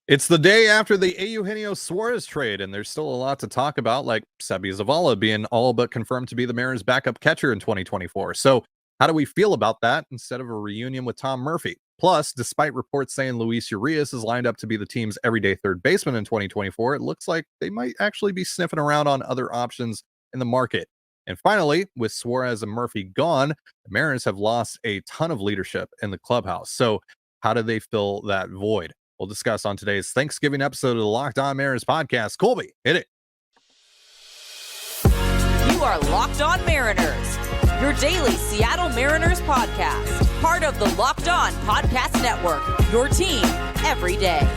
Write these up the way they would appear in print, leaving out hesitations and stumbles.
It's the day after the Eugenio Suárez trade, and there's still a lot to talk about, like Seby Zavala being all but confirmed to be the Mariners' backup catcher in 2024. So, how do we feel about that instead of a reunion with Tom Murphy? Plus, despite reports saying Luis Urias is lined up to be the team's everyday third baseman in 2024, it looks like they might actually be sniffing around on other options in the market. And finally, with Suarez and Murphy gone, the Mariners have lost a ton of leadership in the clubhouse. So, how do they fill that void? We'll discuss on today's Thanksgiving episode of the Locked On Mariners podcast. Colby, hit it. You are Locked On Mariners, your daily Seattle Mariners podcast. Part of the Locked On Podcast Network, your team every day.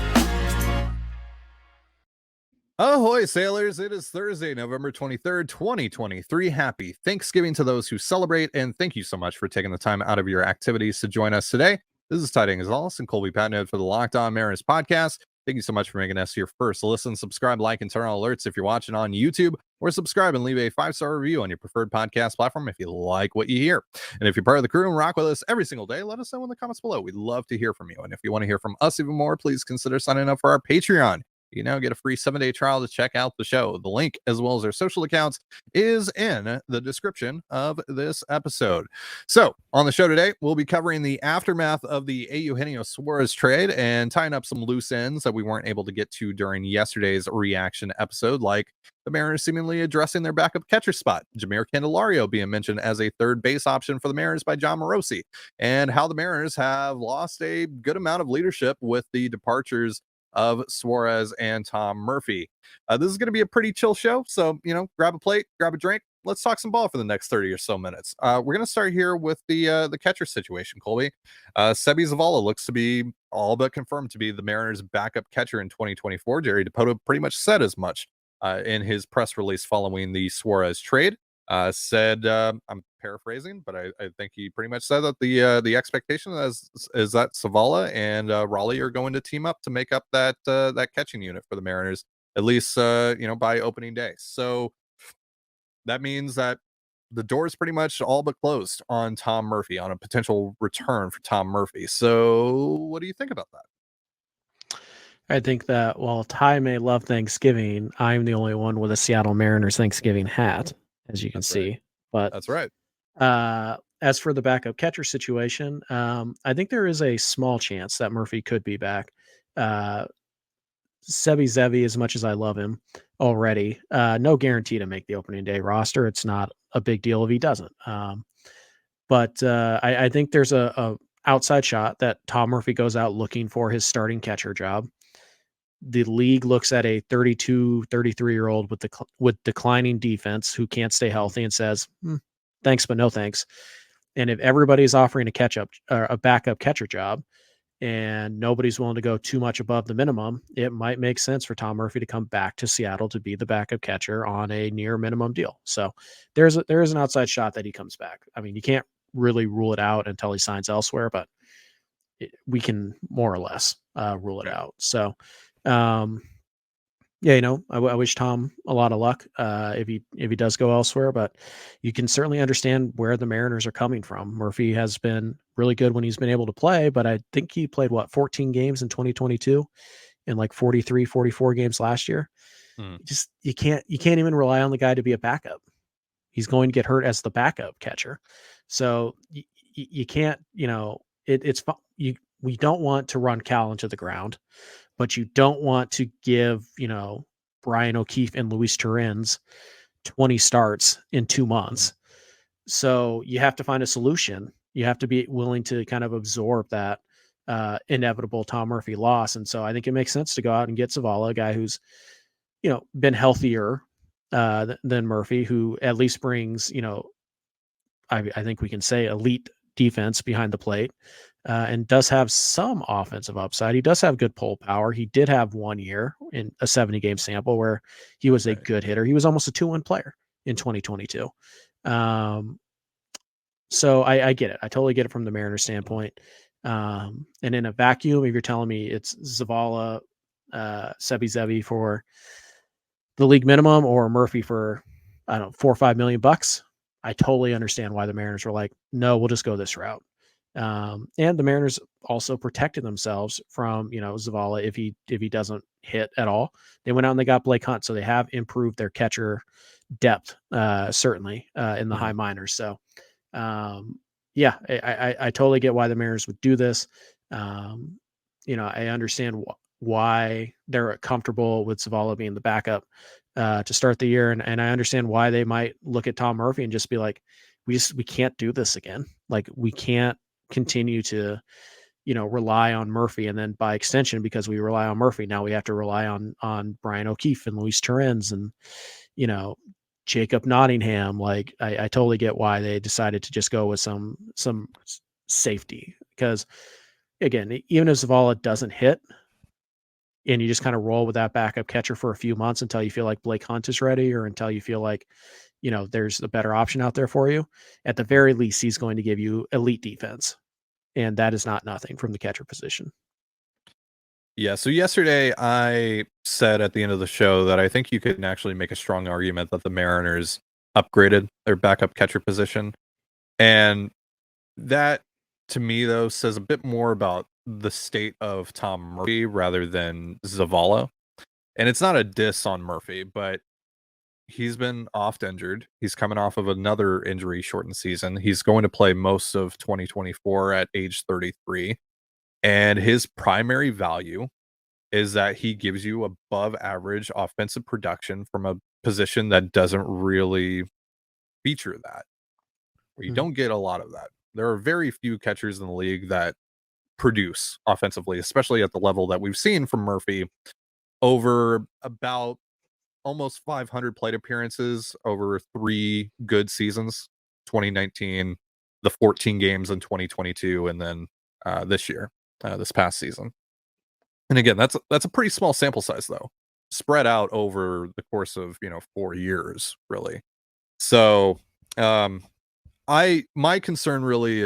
Ahoy, sailors. It is Thursday, November 23rd, 2023. Happy Thanksgiving to those who celebrate, and thank you so much for taking the time out of your activities to join us today. This is Trident and Colby Patnode for the Locked On Mariners podcast. Thank you so much for making us your first listen. Subscribe, like, and turn on alerts if you're watching on YouTube, or subscribe and leave a 5-star review on your preferred podcast platform if you like what you hear. And if you're part of the crew and rock with us every single day, let us know in the comments below. We'd love to hear from you. And if you want to hear from us even more, please consider signing up for our Patreon. You now get a free 7-day trial to check out the show. The link, as well as our social accounts, is in the description of this episode. So, on the show today, we'll be covering the aftermath of the Eugenio Suárez trade and tying up some loose ends that we weren't able to get to during yesterday's reaction episode, like the Mariners seemingly addressing their backup catcher spot, Jeimer Candelario being mentioned as a third base option for the Mariners by Jon Morosi, and how the Mariners have lost a good amount of leadership with the departures of Suarez and Tom Murphy. This is going to be a pretty chill show, so grab a plate, grab a drink. Let's talk some ball for the next 30 or so minutes. We're going to start here with the catcher situation, Colby. Seby Zavala looks to be all but confirmed to be the Mariners' backup catcher in 2024. Jerry Dipoto pretty much said as much in his press release following the Suarez trade. Said, I'm paraphrasing, but I think he pretty much said that the expectation is that Zavala and Raleigh are going to team up to make up that catching unit for the Mariners, at least by opening day. So that means that the door is pretty much all but closed on Tom Murphy, on a potential return for Tom Murphy. So what do you think about that? I think that while Ty may love Thanksgiving, I'm the only one with a Seattle Mariners Thanksgiving hat, as you can see. Right. But that's right. As for the backup catcher situation, I think there is a small chance that Murphy could be back. Seby Zavala, as much as I love him already, no guarantee to make the opening day roster. It's not a big deal if he doesn't. But I think there's a outside shot that Tom Murphy goes out looking for his starting catcher job. The league looks at a 32, 33-year-old with declining defense who can't stay healthy and says, thanks, but no thanks. And if everybody's offering a backup catcher job and nobody's willing to go too much above the minimum, it might make sense for Tom Murphy to come back to Seattle to be the backup catcher on a near minimum deal. So there is an outside shot that he comes back. I mean, you can't really rule it out until he signs elsewhere, but we can more or less rule it out. So, I wish Tom a lot of luck if he does go elsewhere, but you can certainly understand where the Mariners are coming from. Murphy has been really good when he's been able to play, but I think he played 14 games in 2022 and like 43, 44 games last year. You can't even rely on the guy to be a backup. He's going to get hurt as the backup catcher. So you can't, we don't want to run Cal into the ground, but you don't want to give, Brian O'Keefe and Luis Torrens 20 starts in 2 months. So you have to find a solution. You have to be willing to kind of absorb that inevitable Tom Murphy loss. And so I think it makes sense to go out and get Zavala, a guy who's, been healthier than Murphy, who at least brings, I think we can say elite defense behind the plate. And does have some offensive upside. He does have good pull power. He did have 1 year in a 70-game sample where he was a good hitter. He was almost a 2-win player in 2022. So I get it. I totally get it from the Mariners standpoint. And in a vacuum, if you're telling me it's Zavala, Seby Zavala for the league minimum or Murphy for, I don't know, $4 or $5 million, I totally understand why the Mariners were like, no, we'll just go this route. And the Mariners also protected themselves from, Zavala if he doesn't hit at all. They went out and they got Blake Hunt, so they have improved their catcher depth, certainly in the high minors. So, yeah, I totally get why the Mariners would do this. I understand why they're comfortable with Zavala being the backup to start the year, and I understand why they might look at Tom Murphy and just be like, we can't do this again. Like, we can't continue to rely on Murphy, and then by extension, because we rely on Murphy, now we have to rely on Brian O'Keefe and Luis Torrens and Jacob Nottingham. Like, I totally get why they decided to just go with some safety, because again, even if Zavala doesn't hit and you just kind of roll with that backup catcher for a few months until you feel like Blake Hunt is ready, or until you feel like there's a better option out there for you, at the very least he's going to give you elite defense, and that is not nothing from the catcher position. Yeah, so yesterday I said at the end of the show that I think you could actually make a strong argument that the Mariners upgraded their backup catcher position. And that, to me, though, says a bit more about the state of Tom Murphy rather than Zavala. And it's not a diss on Murphy, but he's been oft injured. He's coming off of another injury-shortened season. He's going to play most of 2024 at age 33. And his primary value is that he gives you above average offensive production from a position that doesn't really feature that. You don't get a lot of that. There are very few catchers in the league that produce offensively, especially at the level that we've seen from Murphy over about almost 500 plate appearances over 3 good seasons, 2019, the 14 games in 2022, and then this year. This past season. And again, that's a pretty small sample size, though, spread out over the course of 4 years, really. So my concern really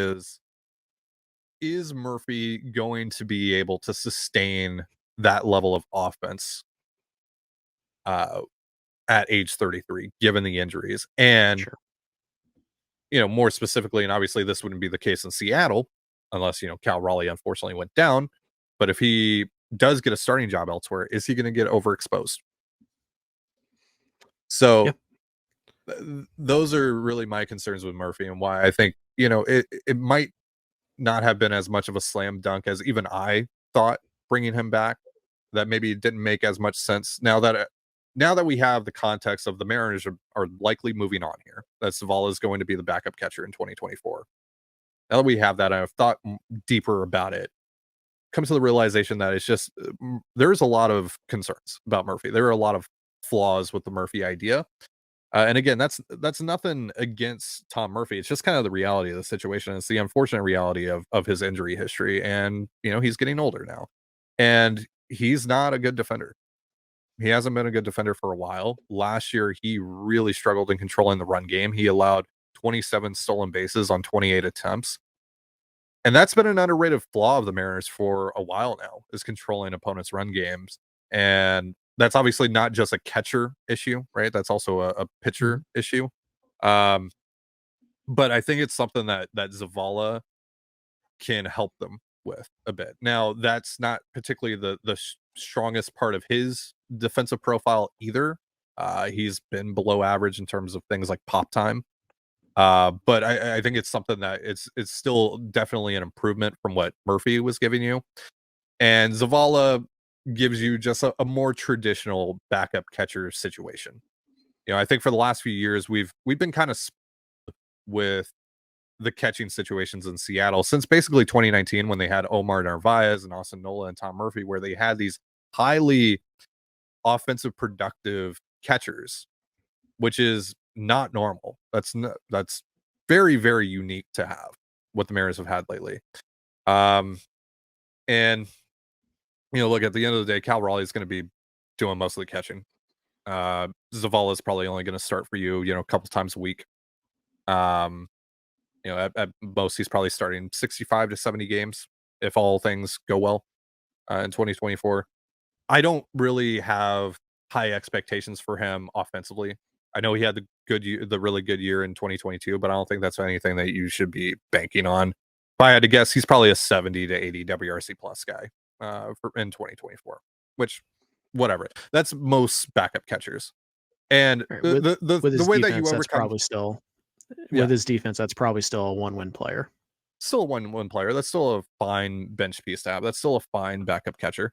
is Murphy going to be able to sustain that level of offense at age 33, given the injuries? And Sure. More specifically, and obviously this wouldn't be the case in Seattle unless Cal Raleigh unfortunately went down, but if he does get a starting job elsewhere, is he going to get overexposed? So those are really my concerns with Murphy, and why I think it might not have been as much of a slam dunk as even I thought bringing him back. That maybe it didn't make as much sense now that we have the context of the Mariners are likely moving on here, that Zavala is going to be the backup catcher in 2024. Now that we have that, I've thought deeper about it. Come to the realization that it's just there's a lot of concerns about Murphy. There are a lot of flaws with the Murphy idea, and again, that's nothing against Tom Murphy. It's just kind of the reality of the situation. It's the unfortunate reality of his injury history, and he's getting older now, and he's not a good defender. He hasn't been a good defender for a while. Last year, he really struggled in controlling the run game. He allowed 27 stolen bases on 28 attempts. And that's been an underrated flaw of the Mariners for a while now, is controlling opponents' run games. And that's obviously not just a catcher issue, right? That's also a pitcher issue. But I think it's something that Zavala can help them with a bit. Now, that's not particularly the strongest part of his defensive profile either. He's been below average in terms of things like pop time. But I think it's something that it's still definitely an improvement from what Murphy was giving you. And Zavala gives you just a more traditional backup catcher situation. I think for the last few years we've been kind of with the catching situations in Seattle since basically 2019, when they had Omar Narvaez and Austin Nola and Tom Murphy, where they had these highly offensive productive catchers, which is not normal. That's very, very unique to have what the Mariners have had lately. And look, at the end of the day, Cal Raleigh is going to be doing most of the catching. Zavala is probably only going to start for you, a couple times a week. At most, he's probably starting 65 to 70 games if all things go well in 2024. I don't really have high expectations for him offensively. I know he had the really good year in 2022, but I don't think that's anything that you should be banking on. I had to guess, he's probably a 70 to 80 WRC plus guy in 2024, which whatever. That's most backup catchers. And Right, the way that you that's overcome probably still Yeah. with his defense, that's probably still a 1-win player. still a one player. That's still a fine bench piece to have. That's still a fine backup catcher.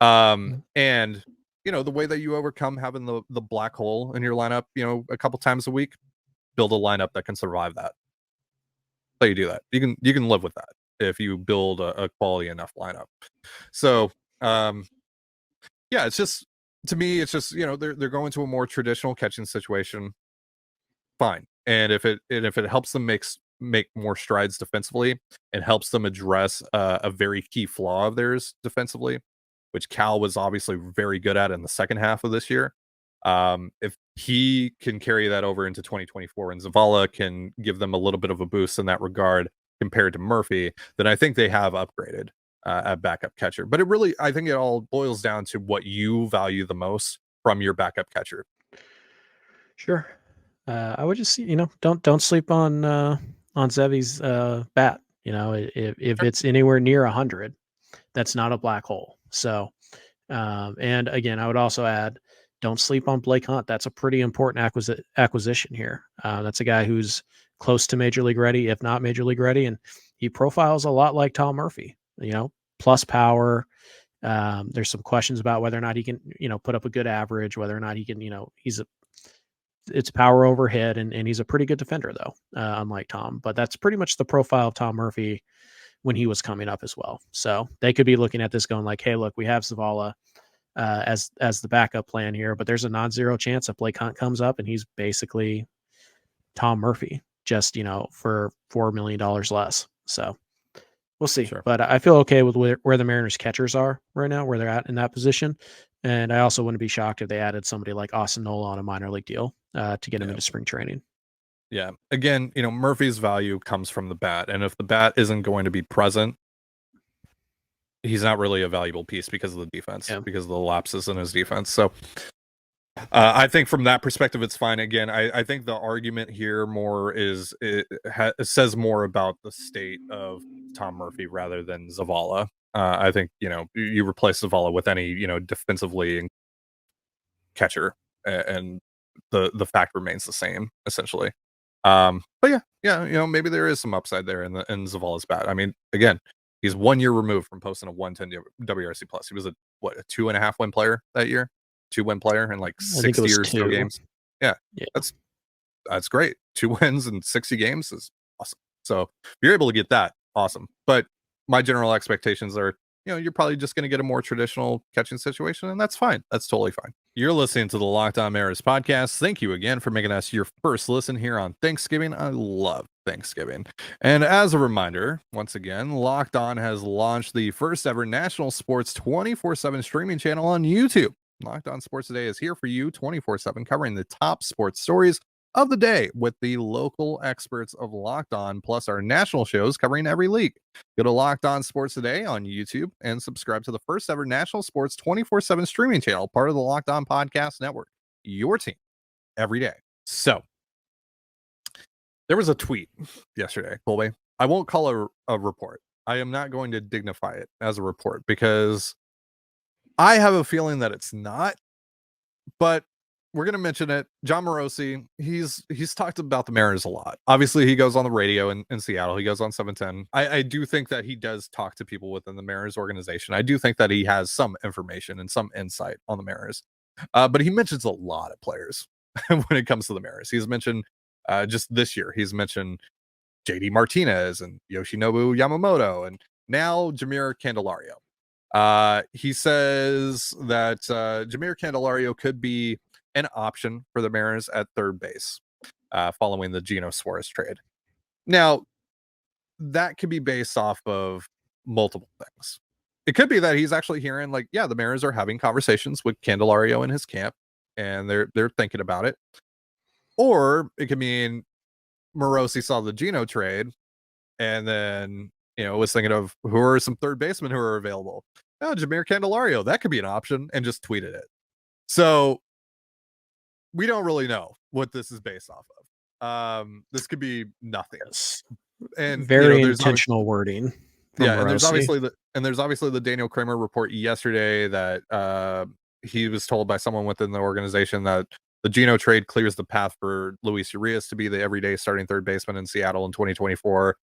And the way that you overcome having the black hole in your lineup, a couple times a week, build a lineup that can survive that. So you do that. You can live with that if you build a quality enough lineup. So yeah, it's just, to me, it's just, they're going to a more traditional catching situation. Fine. And if it helps them make more strides defensively, it helps them address a very key flaw of theirs defensively, which Cal was obviously very good at in the second half of this year. If he can carry that over into 2024 and Zavala can give them a little bit of a boost in that regard compared to Murphy, then I think they have upgraded at backup catcher. But I think it all boils down to what you value the most from your backup catcher. Sure. I would just, don't sleep on Sevy's bat. If it's anywhere near 100, that's not a black hole. So, and again, I would also add, don't sleep on Blake Hunt. That's a pretty important acquisition here. That's a guy who's close to major league ready, if not major league ready, and he profiles a lot like Tom Murphy. Plus power. There's some questions about whether or not he can, put up a good average, whether or not he can, it's power overhead, and he's a pretty good defender though, unlike Tom. But that's pretty much the profile of Tom Murphy when he was coming up as well. So they could be looking at this going like, hey, look, we have Zavala as the backup plan here, but there's a non-zero chance that Blake Hunt comes up and he's basically Tom Murphy, just for $4 million less. So we'll see. Sure. But I feel okay with where the Mariners catchers are right now, where they're at in that position. And I also wouldn't be shocked if they added somebody like Austin Nola on a minor league deal to get him into spring training. Yeah. Again, Murphy's value comes from the bat. And if the bat isn't going to be present, he's not really a valuable piece because of the defense, because of the lapses in his defense. So I think from that perspective, it's fine. Again, I think the argument here more is it says more about the state of Tom Murphy rather than Zavala. I think, you replace Zavala with any, defensively catcher, and the fact remains the same, essentially. But yeah, maybe there is some upside there in Zavala's bat. I mean, again, he's 1 year removed from posting a 110 WRC plus. He was a 2.5 win player that year, 2-win player in like 60 or so games. Yeah, that's great. 2 wins in 60 games is awesome. So if you're able to get that, awesome. But my general expectations are, you're probably just going to get a more traditional catching situation, and that's fine. That's totally fine. You're listening to the Locked On Mariners podcast. Thank you again for making us your first listen here on Thanksgiving. I love Thanksgiving. And as a reminder, once again, Locked On has launched the first ever national sports 24/7 streaming channel on YouTube. Locked On Sports Today is here for you 24/7, covering the top sports stories of the day with the local experts of Locked On, plus our national shows covering every league. Go to Locked On Sports Today on YouTube and subscribe to the first ever national sports 24/7 streaming channel, part of the Locked On Podcast Network. Your team every day. So there was a tweet yesterday, Colby. I won't call it a report. I am not going to dignify it as a report because I have a feeling that it's not, but we're going to mention it. John Morosi, he's talked about the Mariners a lot. Obviously, he goes on the radio in Seattle. He goes on 710. I do think that he does talk to people within the Mariners organization. I do think that he has some information and some insight on the Mariners. But he mentions a lot of players when it comes to the Mariners. He's mentioned just this year, he's mentioned JD Martinez and Yoshinobu Yamamoto, and now Jeimer Candelario. He says that Jeimer Candelario could be an option for the Mariners at third base following the Eugenio Suárez trade. Now, that could be based off of multiple things. It could be that he's actually hearing like, the Mariners are having conversations with Candelario in his camp, and they're thinking about it. Or it could mean Morosi saw the Gino trade and then was thinking of who are some third basemen who are available. Oh, Jeimer Candelario, that could be an option, and just tweeted it. So we don't really know what this is based off of. This could be nothing. And Very there's intentional wording from and there's Rossi. obviously the Daniel Kramer report yesterday that he was told by someone within the organization that the Geno trade clears the path for Luis Urias to be the everyday starting third baseman in Seattle in 2024.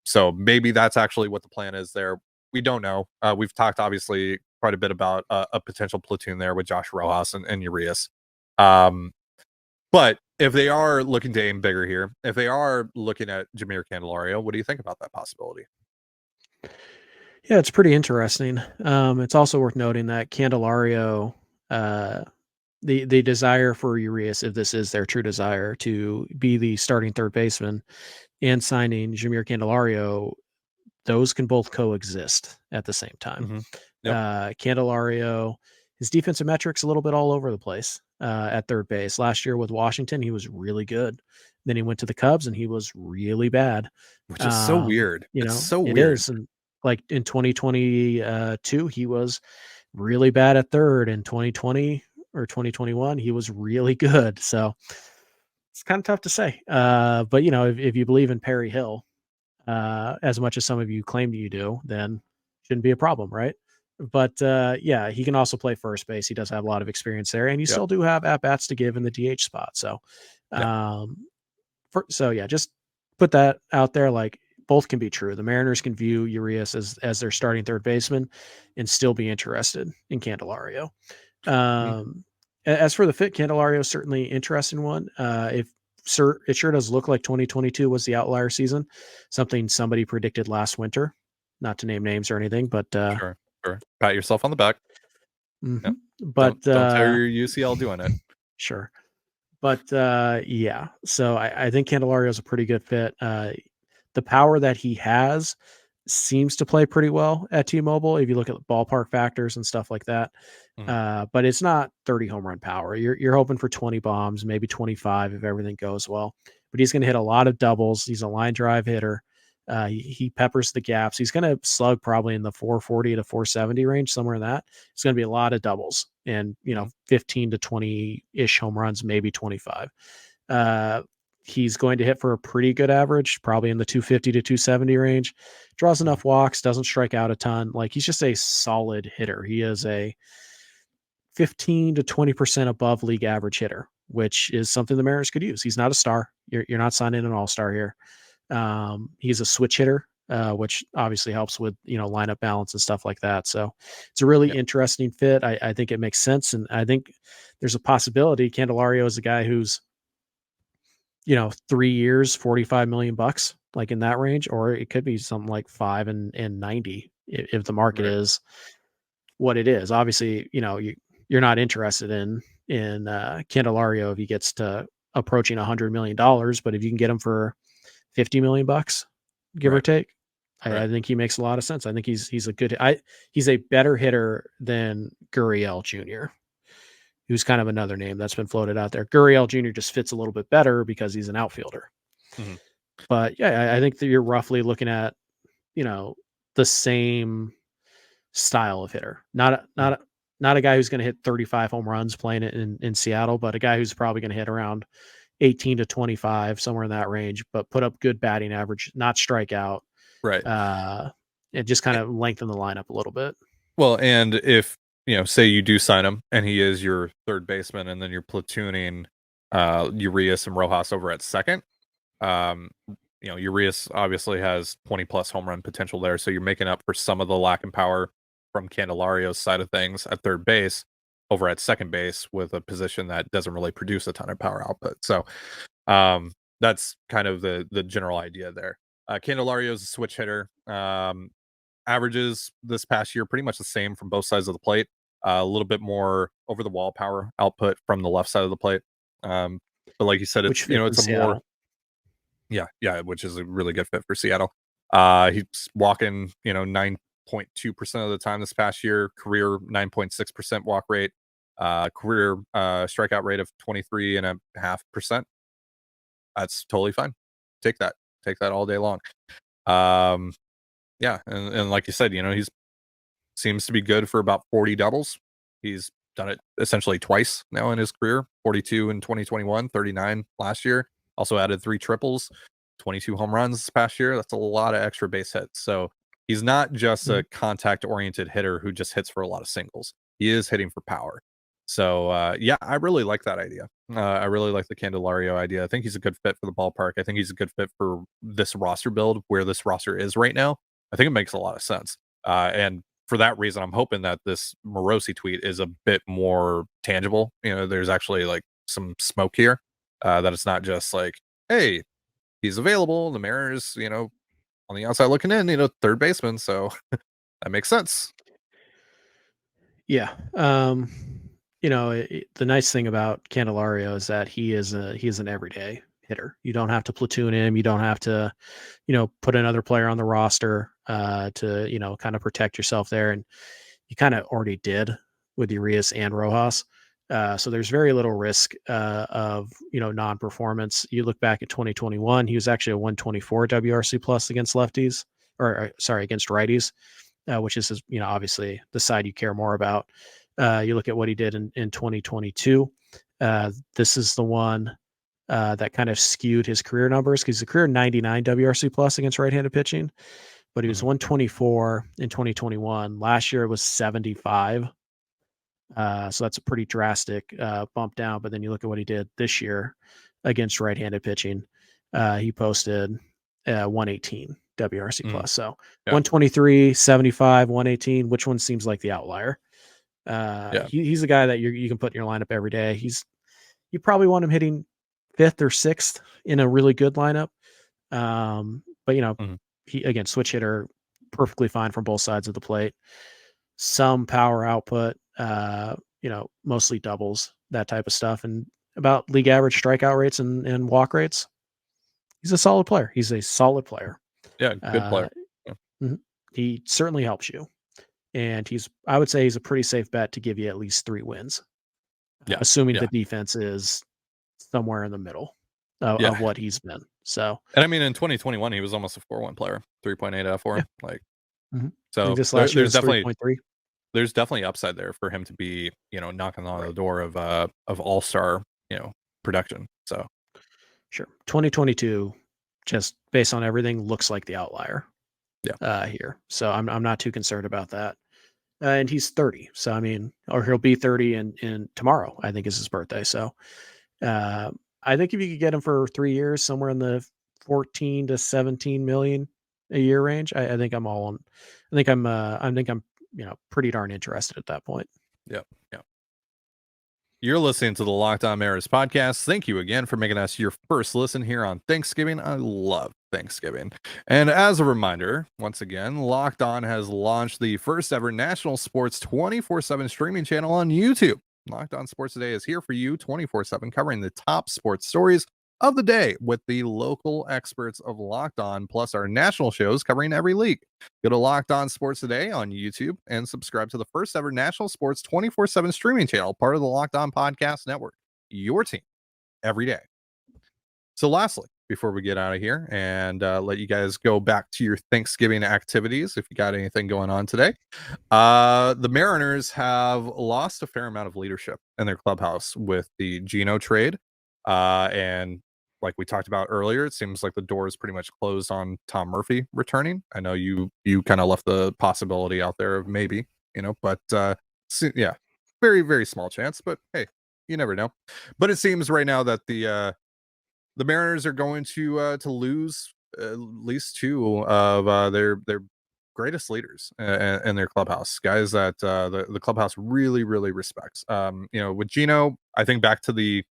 So maybe that's actually what the plan is there. We don't know. We've talked obviously quite a bit about a potential platoon there with Josh Rojas and Urias. But if they are looking to aim bigger here, if they are looking at Jeimer Candelario, what do you think about that possibility? Yeah, it's pretty interesting. It's also worth noting that Candelario, the desire for Urias, if this is their true desire to be the starting third baseman, and signing Jeimer Candelario, those can both coexist at the same time. Mm-hmm. Yep. Candelario, his defensive metrics a little bit all over the place at third base. Last year with Washington, he was really good. Then he went to the Cubs and he was really bad. Which is so weird. It's so it weird. is. And like in 2022, he was really bad at third. In 2020 or 2021, he was really good. So it's kind of tough to say. But if you believe in Perry Hill, as much as some of you claim that you do, then shouldn't be a problem, right? But yeah, he can also play first base. He does have a lot of experience there, and you still do have at bats to give in the DH spot. So, just put that out there. Like both can be true. The Mariners can view Urias as their starting third baseman, and still be interested in Candelario. As for the fit, Candelario is certainly an interesting one. It sure does look like 2022 was the outlier season, something somebody predicted last winter. Not to name names or anything, but Sure. Pat yourself on the back. Yep. But don't tear your UCL doing it. Sure. But yeah, so I think Candelario is a pretty good fit. The power that he has seems to play pretty well at T-Mobile if you look at the ballpark factors and stuff like that. But it's not 30 home run power. You're hoping for 20 bombs, maybe 25 if everything goes well. But he's going to hit a lot of doubles. He's a line drive hitter. He peppers the gaps. He's going to slug probably in the 440 to 470 range, somewhere in that. It's going to be a lot of doubles and 15 to 20-ish home runs, maybe 25. He's going to hit for a pretty good average, probably in the 250 to 270 range. Draws enough walks, doesn't strike out a ton. Like he's just a solid hitter. He is a 15 to 20% above league average hitter, which is something the Mariners could use. He's not a star. You're not signing an all-star here. He's a switch hitter, which obviously helps with lineup balance and stuff like that. So it's a really interesting fit. I think it makes sense, and I think there's a possibility Candelario is a guy who's 3 years, $45 million, like in that range, or it could be something like 5 and 90 if the market is what it is. Obviously, you're not interested in Candelario if he gets to approaching $100 million, but if you can get him for $50 million, give or take, I think he makes a lot of sense. I think he's a better hitter than Gurriel Jr., who's kind of another name that's been floated out there. Gurriel Jr. just fits a little bit better because he's an outfielder. But yeah, I think that you're roughly looking at, the same style of hitter. Not a guy who's going to hit 35 home runs playing it in Seattle, but a guy who's probably going to hit around 18 to 25, somewhere in that range, but put up good batting average, not strike out. Right. And just kind of lengthen the lineup a little bit. Well, and if, say you do sign him and he is your third baseman and then you're platooning Urias and Rojas over at second, Urias obviously has 20 plus home run potential there. So you're making up for some of the lack in power from Candelario's side of things at third base over at second base with a position that doesn't really produce a ton of power output. So that's kind of the general idea there. Candelario's a switch hitter. Averages this past year pretty much the same from both sides of the plate. A little bit more over the wall power output from the left side of the plate. But like you said, it's it's a more which is a really good fit for Seattle. He's walking 9.2% of the time this past year, career 9.6% walk rate, career strikeout rate of 23.5%. That's totally fine. Take that all day long. And like you said, he's seems to be good for about 40 doubles. He's done it essentially twice now in his career, 42 in 2021, 39 last year. Also added 3 triples. 22 home runs this past year. That's a lot of extra base hits. So he's not just a contact-oriented hitter who just hits for a lot of singles. He is hitting for power. So, yeah, I really like that idea. I really like the Candelario idea. I think he's a good fit for the ballpark. I think he's a good fit for this roster build where this roster is right now. I think it makes a lot of sense. And for that reason, I'm hoping that this Morosi tweet is a bit more tangible. There's actually like some smoke here, that it's not just like, hey, he's available. The Mariners, on the outside looking in, third baseman. So that makes sense. Yeah. The nice thing about Candelario is that he is an everyday hitter. You don't have to platoon him. You don't have to, put another player on the roster to, kind of protect yourself there. And you kind of already did with Urias and Rojas. So there's very little risk of, non-performance. You look back at 2021, he was actually a 124 WRC plus against lefties, against righties, which is, obviously the side you care more about. You look at what he did in 2022. This is the one that kind of skewed his career numbers because he's a career 99 WRC plus against right-handed pitching, but he was 124 in 2021. Last year it was 75. So that's a pretty drastic bump down. But then you look at what he did this year against right-handed pitching. He posted 118 WRC plus. So 123, 75, 118. Which one seems like the outlier? He's a guy that you can put in your lineup every day. You probably want him hitting 5th or 6th in a really good lineup. But he, again, switch hitter, perfectly fine from both sides of the plate. Some power output, mostly doubles, that type of stuff, and about league average strikeout rates and walk rates. He's a solid player. He's a solid player. Yeah, good player. He certainly helps you. And I would say he's a pretty safe bet to give you at least 3 wins. Assuming the defense is somewhere in the middle of what he's been. So, and I mean, in 2021, he was almost a 4-1 player, 3.8 F4. So this last year there's definitely 3.3. There's definitely upside there for him to be, knocking on the door of all-star, production. So sure. 2022, just based on everything, looks like the outlier. Here. So I'm not too concerned about that. And he's 30. So I mean, or he'll be 30 in tomorrow, I think is his birthday. So I think if you could get him for 3 years, somewhere in the 14 to 17 million a year range, I think I'm all on. I think I'm pretty darn interested at that point. Yeah. You're listening to the Locked On Mariners podcast. Thank you again for making us your first listen here on Thanksgiving. I love Thanksgiving. And as a reminder, once again, Locked On has launched the first ever national sports 24/7 streaming channel on YouTube. Locked On Sports Today is here for you 24/7, covering the top sports stories of the day with the local experts of Locked On, plus our national shows covering every league. Go to Locked On Sports Today on YouTube and subscribe to the first ever national sports 24/7 streaming channel, part of the Locked On Podcast Network. Your team every day. So lastly, before we get out of here and let you guys go back to your Thanksgiving activities, if you got anything going on today, the Mariners have lost a fair amount of leadership in their clubhouse with the Geno trade. And like we talked about earlier, it seems like the door is pretty much closed on Tom Murphy returning. I know you kind of left the possibility out there of maybe, but very, very small chance. But hey, you never know. But it seems right now that the Mariners are going to lose at least 2 of their greatest leaders in their clubhouse, guys that the clubhouse really, really respects. With Geno, I think back to the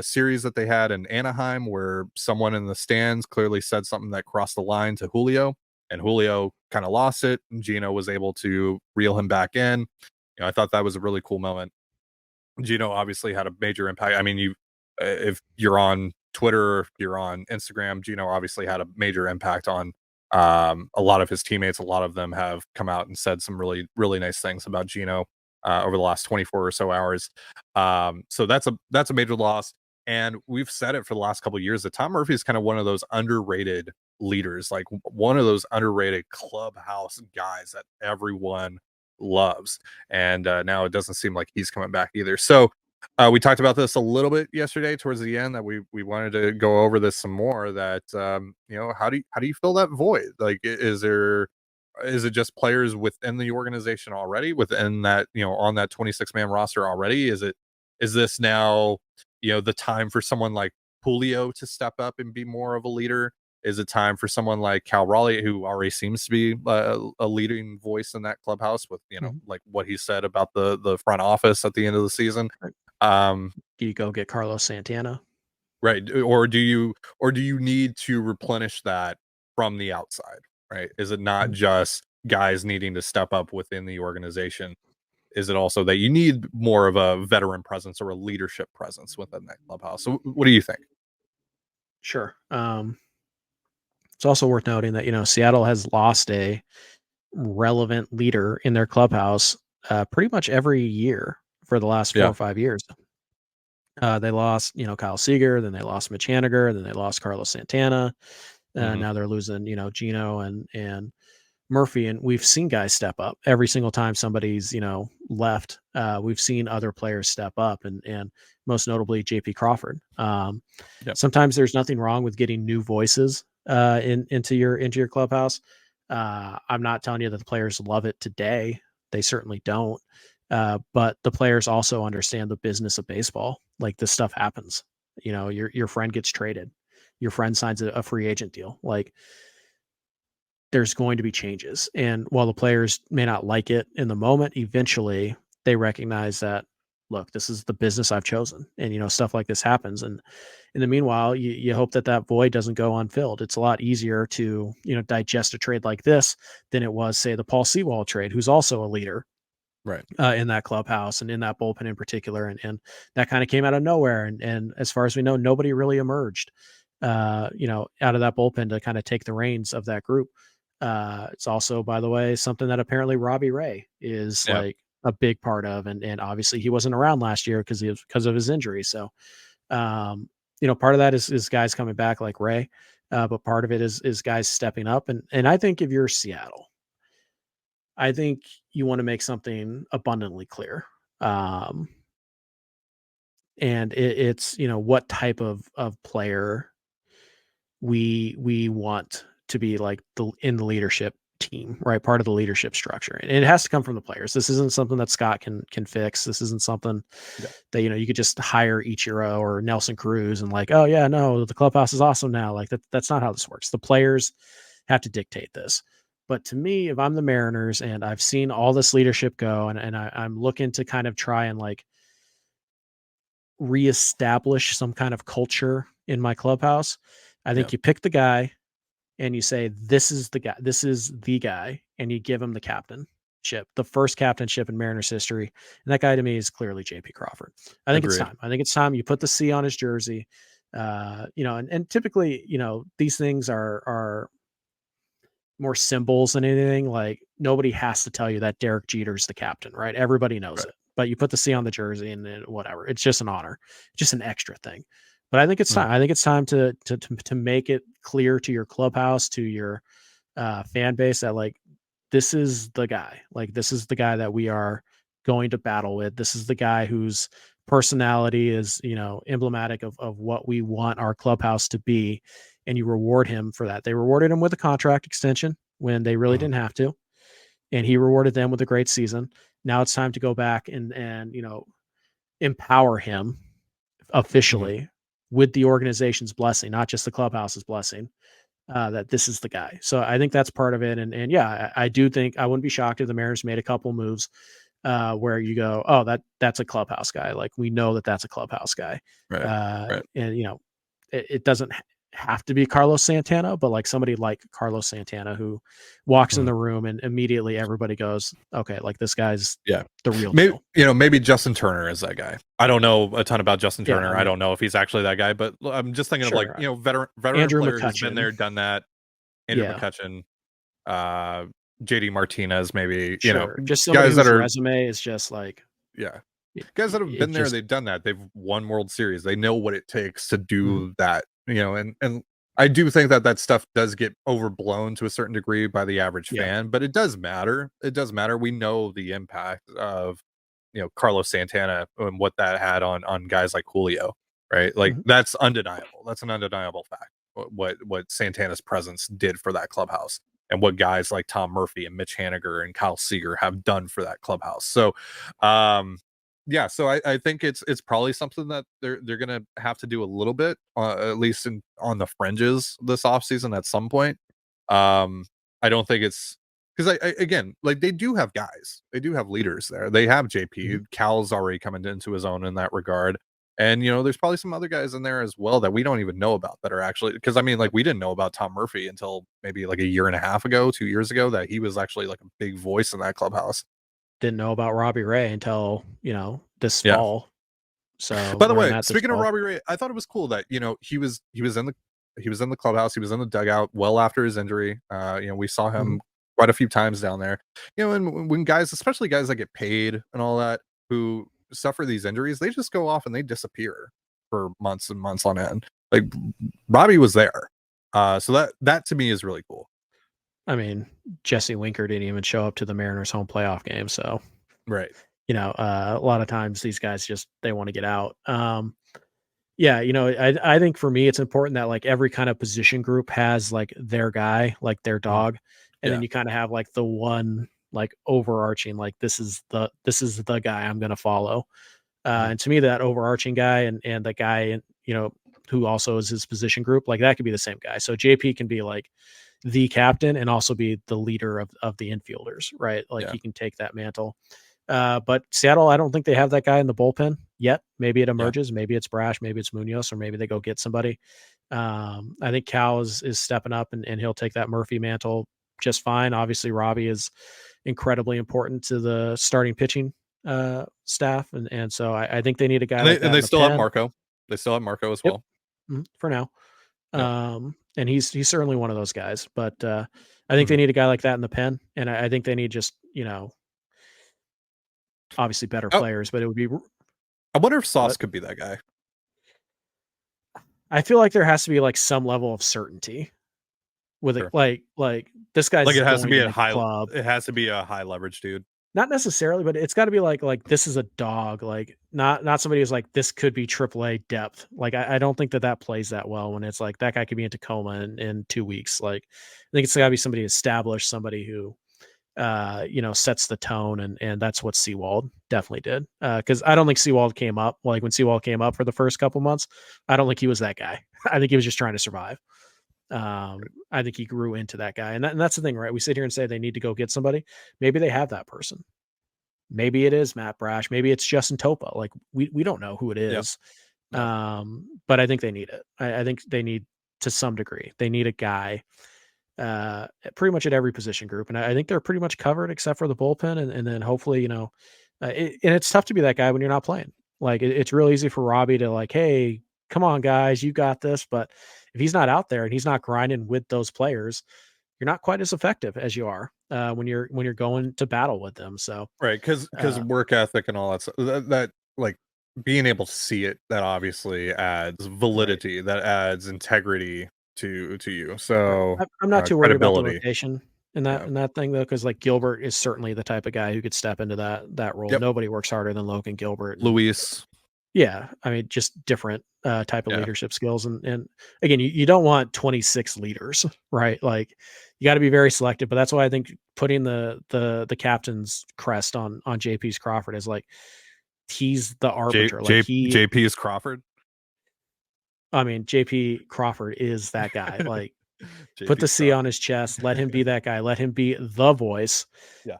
series that they had in Anaheim where someone in the stands clearly said something that crossed the line to Julio, and Julio kind of lost it, and Geno was able to reel him back in. I thought that was a really cool moment. Geno obviously had a major impact. I mean, if you're on Twitter, if you're on Instagram, Geno obviously had a major impact on a lot of his teammates. A lot of them have come out and said some really, really nice things about Geno over the last 24 or so hours. So that's a major loss. And we've said it for the last couple of years that Tom Murphy is kind of one of those underrated leaders, like one of those underrated clubhouse guys that everyone loves. And now it doesn't seem like he's coming back either. So We talked about this a little bit yesterday towards the end that we wanted to go over this some more that how do you fill that void? Like is it just players within the organization already within that, on that 26-man roster already? Is this now, the time for someone like Julio to step up and be more of a leader? Is it time for someone like Cal Raleigh, who already seems to be a leading voice in that clubhouse with, like what he said about the front office at the end of the season? Right. Um, Do you go get Carlos Santana? right. Or do you need to replenish that from the outside? Right. Is it not just guys needing to step up within the organization? Is it also that you need more of a veteran presence or a leadership presence within that clubhouse? So what do you think? Sure. It's also worth noting that, Seattle has lost a relevant leader in their clubhouse pretty much every year for the last 4 Yeah. or 5 years. They lost, Kyle Seager, then they lost Mitch Haniger, then they lost Carlos Santana. Now they're losing, Gino and Murphy, and we've seen guys step up every single time somebody's, left. We've seen other players step up, and most notably JP Crawford. Yep. Sometimes there's nothing wrong with getting new voices into your clubhouse. I'm not telling you that the players love it today. They certainly don't. But the players also understand the business of baseball. Like, this stuff happens. Your friend gets traded. Your friend signs a free agent deal. Like, there's going to be changes. And while the players may not like it in the moment, eventually they recognize that, look, this is the business I've chosen. And, stuff like this happens. And in the meanwhile, you hope that void doesn't go unfilled. It's a lot easier to, digest a trade like this than it was, say, the Paul Sewald trade, who's also a leader. Right. In that clubhouse and in that bullpen in particular. And that kind of came out of nowhere. And as far as we know, nobody really emerged, out of that bullpen to kind of take the reins of that group. It's also, by the way, something that apparently Robbie Ray is like a big part of. And obviously he wasn't around last year because of his injury. So, part of that is guys coming back like Ray. But part of it is guys stepping up. And I think if you're Seattle, I think you want to make something abundantly clear. And it's, what type of player we want to be like in the leadership team, right? Part of the leadership structure. And it has to come from the players. This isn't something that Scott can fix. This isn't something that, you could just hire Ichiro or Nelson Cruz and like, oh yeah, no, the clubhouse is awesome now. Like that's not how this works. The players have to dictate this. But to me, if I'm the Mariners and I've seen all this leadership go and I'm looking to kind of try and like reestablish some kind of culture in my clubhouse, I think you pick the guy and you say, this is the guy, and you give him the captainship, the first captainship in Mariners history. And that guy to me is clearly JP Crawford. I think it's time. I think it's time you put the C on his jersey. And typically, these things are more symbols than anything. Like, nobody has to tell you that Derek Jeter's the captain, right? Everybody knows it, but you put the C on the jersey and then whatever. It's just an honor, just an extra thing. But I think it's time. I think it's time to make it clear to your clubhouse, to your fan base that like, this is the guy. Like, this is the guy that we are going to battle with. This is the guy whose personality is, emblematic of what we want our clubhouse to be. And you reward him for that. They rewarded him with a contract extension when they really didn't have to. And he rewarded them with a great season. Now it's time to go back and empower him officially with the organization's blessing, not just the clubhouse's blessing, that this is the guy. So I think that's part of it. And yeah, I do think I wouldn't be shocked if the Mariners made a couple moves where you go, oh, that's a clubhouse guy. Like, we know that's a clubhouse guy. Right. And, it doesn't have to be Carlos Santana, but like somebody like Carlos Santana who walks in the room and immediately everybody goes, okay, like this guy's the real deal. Maybe Justin Turner is that guy. I don't know a ton about Justin Turner. I don't know if he's actually that guy, but I'm just thinking of like, veteran Andrew player McCutchen. who's been there, done that. Andrew McCutchen, JD Martinez, maybe, just somebody whose resume is just like, guys that have been there, they've done that. They've won World Series. They know what it takes to do that, and I do think that stuff does get overblown to a certain degree by the average fan, but it does matter. It does matter. We know the impact of Carlos Santana and what that had on guys like Julio, right? Like that's undeniable. That's an undeniable fact. What Santana's presence did for that clubhouse, and what guys like Tom Murphy and Mitch Haniger and Kyle Seager have done for that clubhouse. So, so I think it's probably something that they're gonna have to do a little bit, at least on the fringes this offseason at some point. I don't think it's because again, like they do have guys, they do have leaders there. They have JP. Cal's already coming into his own in that regard. And there's probably some other guys in there as well that we don't even know about that are actually, because I mean, like we didn't know about Tom Murphy until maybe like a year and a half ago, 2 years ago, that he was actually like a big voice in that clubhouse. Didn't know about Robbie Ray until this fall. So by the way, speaking of Robbie Ray, I thought it was cool that he was in the clubhouse, he was in the dugout well after his injury. We saw him quite a few times down there. And when guys, especially guys that get paid and all that, who suffer these injuries, they just go off and they disappear for months and months on end. Like Robbie was there. So that to me is really cool. I mean, Jesse Winker didn't even show up to the Mariners home playoff game. So, right. A lot of times these guys they want to get out. I think for me, it's important that like every kind of position group has like their guy, like their dog. And then you kind of have like the one like overarching, like this is the guy I'm going to follow. And to me, that overarching guy and the guy, who also is his position group, like that could be the same guy. So JP can be like the captain and also be the leader of the infielders, right? Like he can take that mantle. But Seattle, I don't think they have that guy in the bullpen yet. Maybe it emerges. Maybe it's Brash. Maybe it's Munoz, or maybe they go get somebody. I think Cal is stepping up and he'll take that Murphy mantle just fine. Obviously, Robbie is incredibly important to the starting pitching staff, and so I think they need a guy. And they still have Marco. They still have Marco as well for now. And he's certainly one of those guys. But I think they need a guy like that in the pen, and I think they need just obviously better players. But it would be. I wonder if Sauce could be that guy. I feel like there has to be like some level of certainty with it, like this guy's like it has to be a high club. It has to be a high leverage dude. Not necessarily, but it's got to be like this is a dog, like not somebody who's like this could be AAA depth. Like I don't think that plays that well when it's like that guy could be in Tacoma in 2 weeks. Like I think it's got to be somebody established, somebody who sets the tone, and that's what Sewald definitely did. Because I don't think Sewald came up like when Sewald came up for the first couple months. I don't think he was that guy. I think he was just trying to survive. I think he grew into that guy, and that's the thing, right? We sit here and say they need to go get somebody. Maybe they have that person. Maybe it is Matt Brash. Maybe it's Justin Topa. Like we don't know who it is. But I think they need it. I think they need to some degree. They need a guy pretty much at every position group, and I think they're pretty much covered except for the bullpen, and then hopefully and it's tough to be that guy when you're not playing. Like it's real easy for Robbie to like, hey, come on guys, you got this, but if he's not out there and he's not grinding with those players, you're not quite as effective as you are when you're going to battle with them. So right, because work ethic and all that stuff, that like being able to see it, that obviously adds validity, that adds integrity to you. So I'm not too worried about the rotation in that thing though, because like Gilbert is certainly the type of guy who could step into that role. Nobody works harder than Logan Gilbert. Luis. Yeah, I mean, just different type of leadership skills, and again, you don't want 26 leaders, right? Like, you got to be very selective. But that's why I think putting the captain's crest on JP's Crawford is like he's the arbiter. JP's Crawford. I mean, JP Crawford is that guy. Like, put the C on his chest. Let him be that guy. Let him be the voice,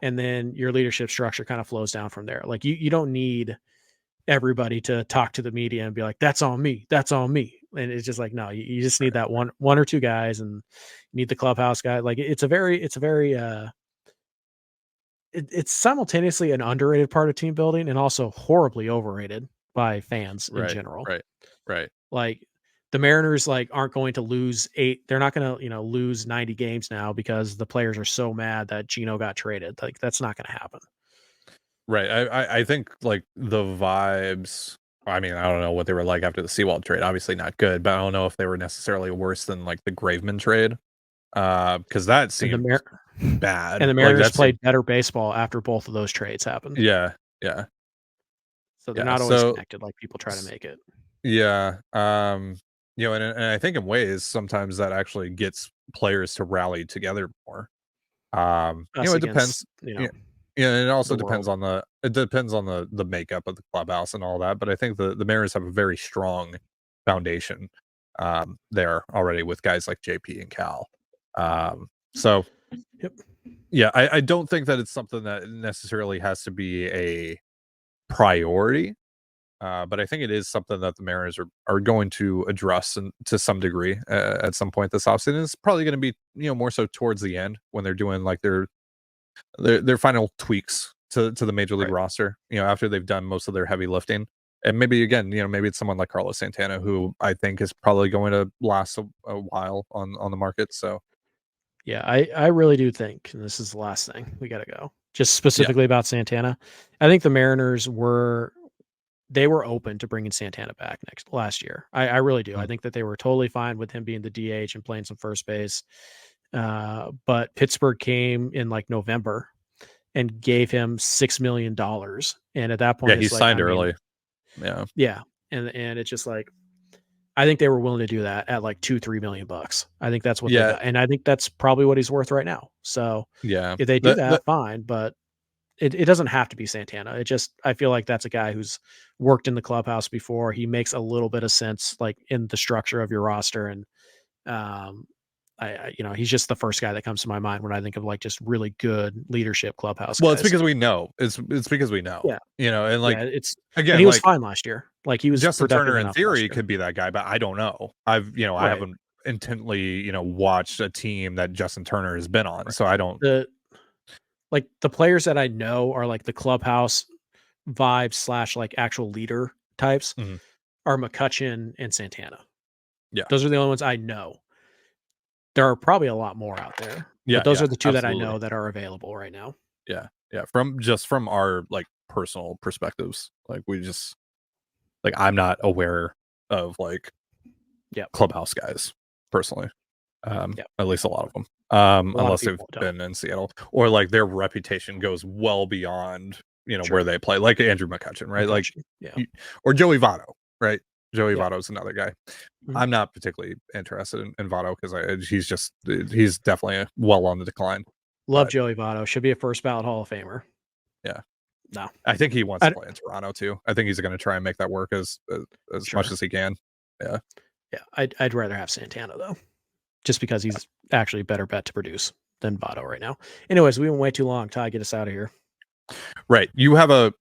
and then your leadership structure kind of flows down from there. Like, you don't need everybody to talk to the media and be like, that's on me, and it's just like, no, you just need that one or two guys, and you need the clubhouse guy. Like it's simultaneously an underrated part of team building and also horribly overrated by fans in general. Right. Like the Mariners aren't going to lose 8. They're not going to lose 90 games now because the players are so mad that Gino got traded. Like that's not going to happen. Right. I think like the vibes, I mean, I don't know what they were like after the Sewald trade. Obviously not good, but I don't know if they were necessarily worse than like the Graveman trade. Because that seemed bad. And the Mariners played better baseball after both of those trades happened. Yeah. So they're Yeah, not always so connected like people try to make it. yeah, and I think in ways sometimes that actually gets players to rally together more. Us It depends. against, Yeah, yeah, and it also the depends world. on the makeup of the clubhouse and all that. But I think the Mariners have a very strong foundation there already with guys like JP and Cal. So Yep. yeah, I don't think that it's something that necessarily has to be a priority. But I think it is something that the Mariners are going to address to some degree at some point this offseason. It's probably going to be more so towards the end when they're doing like their final tweaks to the major league Right. roster. After they've done most of their heavy lifting, and maybe again, maybe it's someone like Carlos Santana who I think is probably going to last a while on the market. So Yeah, I really do think, and this is the last thing we got to go. Just specifically about Santana, I think the Mariners were open to bringing Santana back last year. I really do. I think that they were totally fine with him being the DH and playing some first base. But Pittsburgh came in like November and gave him $6 million. And at that point, yeah, he it's like, signed early. Yeah, yeah. And it's just like, I think they were willing to do that at like $2-3 million. I think that's what they got. And I think that's probably what he's worth right now. So yeah. if they do that, fine. But it doesn't have to be Santana. I feel like that's a guy who's worked in the clubhouse before. He makes a little bit of sense, like in the structure of your roster. And, he's just the first guy that comes to my mind when I think of like just really good leadership clubhouse Well, guys. it's because we know. It's because we know. Yeah. And like It's again, and he was like fine last year. Like he was Justin productive Turner in enough last theory year. could be that guy, but I don't know. I Right. haven't intently, watched a team that Justin Turner has been on. So I don't The players that I know are like the clubhouse vibe / like actual leader types Mhm. are McCutchen and Santana. Yeah. Those are the only ones I know. There are probably a lot more out there. Yeah, But those yeah, are the two that I absolutely. know that are available right now. Yeah. Yeah. From our like personal perspectives. Like we just like I'm not aware of like clubhouse guys personally. At least a lot of them. Unless they've been in Seattle or like their reputation goes well beyond, where they play, like Andrew McCutchen, right? Like or Joey Votto, right? Joey Votto's another guy. I'm not particularly interested in Votto because he's definitely well on the decline. Love Joey Votto. Should be a first ballot Hall of Famer. Yeah. No. I think he wants to play in Toronto too. I think he's going to try and make that work as much as he can. Yeah. Yeah. I'd rather have Santana though, just because he's actually a better bet to produce than Votto right now. Anyways, we went way too long. Ty, get us out of here. Right. You have a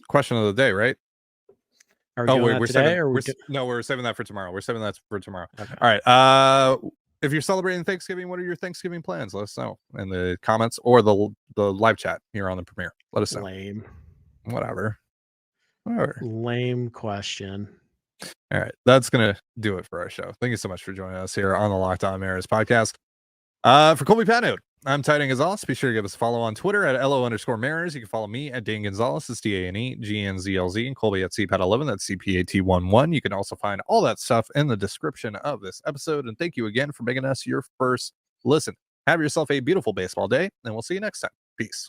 question of the day, right? Are we doing that today? We're saving that for tomorrow. We're saving that for tomorrow. Okay. All right. If you're celebrating Thanksgiving, what are your Thanksgiving plans? Let us know in the comments or the live chat here on the premiere. Let us know. Lame. Whatever. Lame question. All right. That's going to do it for our show. Thank you so much for joining us here on the Locked On Mariners podcast. For Colby Patnote, I'm Trident Gonzalez. Be sure to give us a follow on Twitter at LO_Mariners. You can follow me at Dane Gonzalez. It's DANEGNZLZ, and Colby at CPAT11. That's CPAT11. You can also find all that stuff in the description of this episode. And thank you again for making us your first listen. Have yourself a beautiful baseball day, and we'll see you next time. Peace.